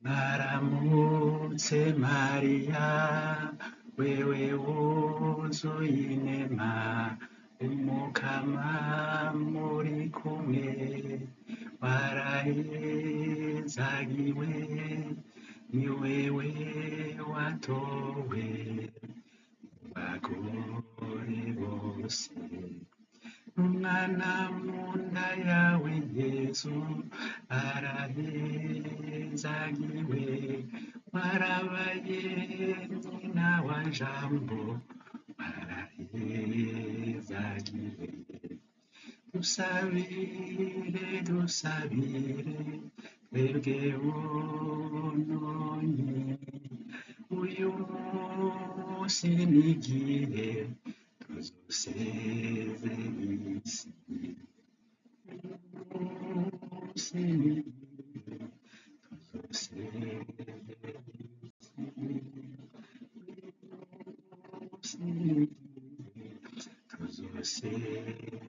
Mwaramutse Mariya, wewe wuzuye inema, umukama muri kumwe, warahezagiwe, ni wewe watowe mu bagore bose. Umwana mu nda yawe Yesu arahezagiwe, warabaye nyina wa Jambo, warahezagiwe. Dusabire, dusabire, twebwe bunoni, uyu munsi n'igihe tuzosezera isi. Uyu munsi n'igihe tuzosezera isi. Uyu munsi n'igihe tuzosezera